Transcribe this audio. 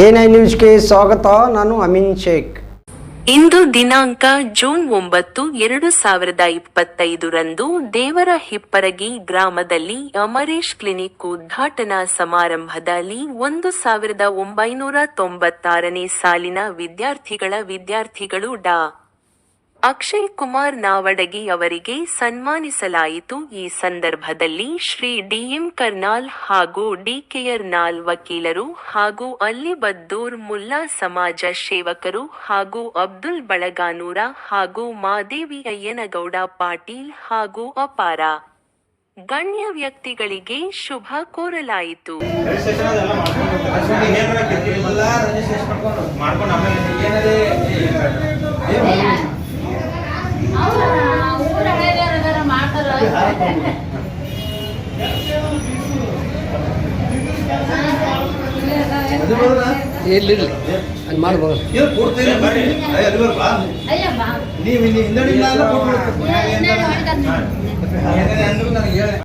ಎ9 ನ್ಯೂಸ್ಗೆ ಸ್ವಾಗತ. ನಾನು ಅಮೀನ್ ಶೇಖ್. ಇಂದು ದಿನಾಂಕ ಜೂನ್ 9, 2025 ರಂದು ದೇವರ ಹಿಪ್ಪರಗಿ ಗ್ರಾಮದಲ್ಲಿ ಅಮರೇಶ್ ಕ್ಲಿನಿಕ್ ಉದ್ಘಾಟನಾ ಸಮಾರಂಭದಲ್ಲಿ 1996ನೇ ಸಾಲಿನ ವಿದ್ಯಾರ್ಥಿಗಳು ಡಾ. ಅಕ್ಷಯ್ ಕುಮಾರ್ ನಾವಡಗಿ ಅವರಿಗೆ ಸನ್ಮಾನಿಸಲಾಯಿತು. ಈ ಸಂದರ್ಭದಲ್ಲಿ ಶ್ರೀ ಡಿ.ಎಂ. ಕರ್ನಾಲ್ ಹಾಗೂ ಡಿ.ಕೆ.ಯರ್ನಾಲ್ ವಕೀಲರು ಹಾಗೂ ಅಲ್ಲಿಬದ್ದೂರ್ ಮುಲ್ಲಾ ಸಮಾಜ ಸೇವಕರು ಹಾಗೂ ಅಬ್ದುಲ್ ಬಳಗಾನೂರ ಹಾಗೂ ಮಾದೇವಿ ಅಯ್ಯನಗೌಡ ಪಾಟೀಲ್ ಹಾಗೂ ಅಪಾರ ಗಣ್ಯ ವ್ಯಕ್ತಿಗಳಿಗೆ ಶುಭ ಕೋರಲಾಯಿತು. ಅಲ್ಲಿ ಮಾಡ್ಬೋದು.